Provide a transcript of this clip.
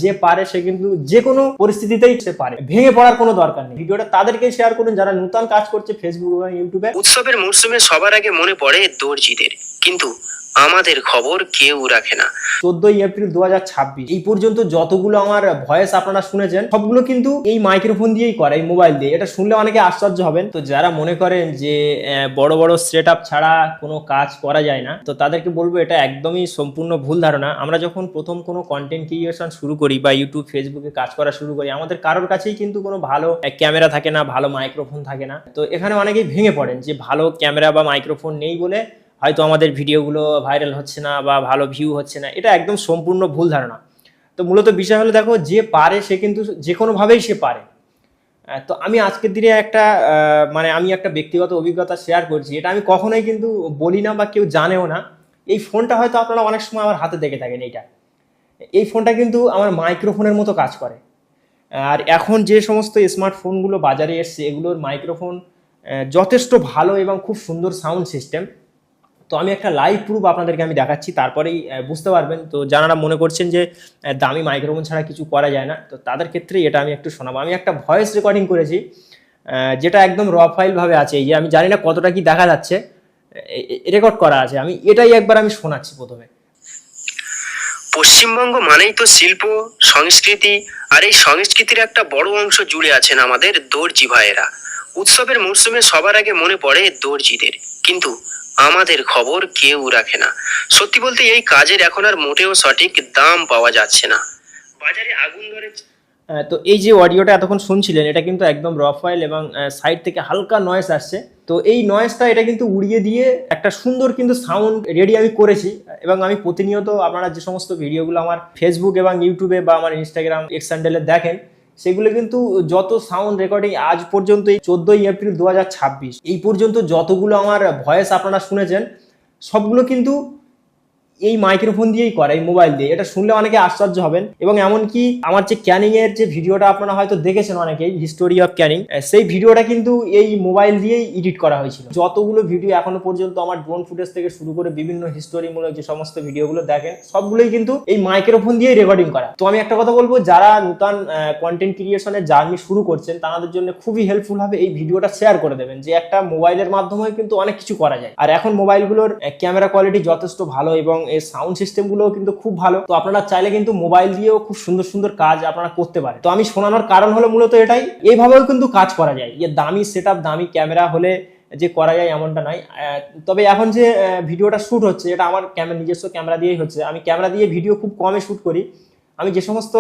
যে পারে সে কিন্তু যে কোনো পরিস্থিতিতেই সে পারে, ভেঙে পড়ার কোনো দরকার নেই। ভিডিওটা তাদেরকে শেয়ার করুন যারা নতুন কাজ করছে ফেসবুক এবং ইউটিউবে। উৎসবের মরশুমে সবার আগে মনে পড়ে দর্জিদের, কিন্তু আমাদের খবর কেউ রাখে না। 14 এপ্রিল 2026 এই পর্যন্ত যতগুলো আমার ভয়েস আপনারা শুনেছেন সবগুলো কিন্তু এই মাইক্রোফোন দিয়েই করে, এই মোবাইল দিয়ে। এটা শুনলে অনেকে আশ্চর্য হবেন। তো যারা মনে করেন যে বড় বড় সেট আপ ছাড়া কোনো কাজ করা যায় না, তো তাদেরকে বলবো এটা একদমই সম্পূর্ণ ভুল ধারণা। আমরা যখন প্রথম কোনো কন্টেন্ট ক্রিয়েশন শুরু করি বা ইউটিউব ফেসবুকে কাজ করা শুরু করি, আমাদের কারোর কাছেই কিন্তু কোনো ভালো ক্যামেরা থাকে না, ভালো মাইক্রোফোন থাকে না। তো এখানে অনেকেই ভেঙে পড়েন যে ভালো ক্যামেরা বা মাইক্রোফোন নেই বলে হয়তো আমাদের ভিডিওগুলো ভাইরাল হচ্ছে না বা ভালো ভিউ হচ্ছে না। এটা একদম সম্পূর্ণ ভুল ধারণা। তো মূলত বিষয় হলো, দেখো যে পারে সে কিন্তু যে কোনোভাবেই সে পারে। তো আমি আজকের দিনে একটা মানে আমি একটা ব্যক্তিগত অভিজ্ঞতা শেয়ার করছি। এটা আমি কখনোই কিন্তু বলি না বা কেউ জানেও না। এই ফোনটা হয়তো আপনারা অনেক সময় আমার হাতে দেখে থাকেন। এই ফোনটা কিন্তু আমার মাইক্রোফোনের মতো কাজ করে। আর এখন যে সমস্ত স্মার্টফোনগুলো বাজারে এসছে এগুলোর মাইক্রোফোন যথেষ্ট ভালো এবং খুব সুন্দর সাউন্ড সিস্টেম। তো আমি একটা লাইভ প্রুফ আপনাদেরকে আমি দেখাচ্ছি, তারপরেই বুঝতে পারবেন। তো যারা মনে করছেন যে দামি মাইক্রোফোন ছাড়া কিছু করা যায় না, তো তাদের ক্ষেত্রে এটা আমি একটু শোনাবো। আমি একটা ভয়েস রেকর্ডিং করেছি যেটা একদম র ফাইলভাবে আছে। এই যে আমি জানি না কতটা কি দেখা যাচ্ছে, রেকর্ড করা আছে। আমি এটাই একবার আমি শোনাচ্ছি প্রথমে। পশ্চিমবঙ্গ মানেই তো শিল্প সংস্কৃতি, আর এই সংস্কৃতির একটা বড় অংশ জুড়ে আছেন আমাদের দর্জি ভাইয়েরা। উৎসবের মরশুমে সবার আগে মনে পড়ে দর্জিদের, কিন্তু আমাদের খবর কেউ রাখে না। সত্যি বলতে এই কাজের এখন আর মোটেও সঠিক দাম পাওয়া যাচ্ছে না। বাজারে আগুন ধরে। তো এই যে অডিওটা এতক্ষণ শুনছিলেন এটা কিন্তু একদম র ফাইল এবং সাইড থেকে হালকা নয়েজ আসছে। তো এই নয়েজটা এটা কিন্তু উড়িয়ে দিয়ে একটা সুন্দর কিন্তু সাউন্ড রেডি আমি করেছি। এবং আমি প্রতিনিয়ত আপনারা যে সমস্ত ভিডিওগুলো আমার ফেসবুক এবং ইউটিউবে বা আমার ইনস্টাগ্রাম এক্স হ্যান্ডেলে দেখেন, সেগুলো কিন্তু যত সাউন্ড রেকর্ডিং আজ পর্যন্ত এই 14 এপ্রিল 2026 এই পর্যন্ত যতগুলো আমার ভয়েস আপনারা শুনেছেন সবগুলো কিন্তু এই মাইক্রোফোন দিয়েই করে, এই মোবাইল দিয়ে। এটা শুনলে অনেকে আশ্চর্য হবেন। এবং এমনকি আমার যে ক্যানিং এর যে ভিডিওটা আপনারা হয়তো দেখেছেন অনেকেই, হিস্টোরি অফ ক্যানিং, সেই ভিডিওটা কিন্তু এই মোবাইল দিয়েই এডিট করা হয়েছিল। যতগুলো ভিডিও এখনো পর্যন্ত আমার ড্রোন ফুটেজ থেকে শুরু করে বিভিন্ন হিস্টোরিমূলক যে সমস্ত ভিডিওগুলো দেখেন সবগুলোই কিন্তু এই মাইক্রোফোন দিয়েই রেকর্ডিং করা। তো আমি একটা কথা বলবো, যারা নতুন কন্টেন্ট ক্রিয়েশনের জার্নি শুরু করছেন তাদের জন্য খুবই হেল্পফুল হবে এই ভিডিওটা শেয়ার করে দেবেন, যে একটা মোবাইলের মাধ্যমে কিন্তু অনেক কিছু করা যায়। আর এখন মোবাইলগুলোর ক্যামেরা কোয়ালিটি যথেষ্ট ভালো এবং এই সাউন্ড সিস্টেম গুলো কিন্তু খুব ভালো। তো আপনারা চাইলে কিন্তু মোবাইল দিয়েও খুব সুন্দর সুন্দর কাজ আপনারা করতে পারেন। তো আমি শোনানোর কারণ হলো মূলত এটাই, এইভাবেও কিন্তু কাজ করা যায়। যে দামি সেটআপ দামি ক্যামেরা হলে যে করা যায় এমনটা নয়। তবে এখন যে ভিডিওটা শুট হচ্ছে এটা আমার নিজস্ব ক্যামেরা দিয়েই হচ্ছে। আমি ক্যামেরা দিয়ে ভিডিও খুব কমে শুট করি। আমি যে সমস্ত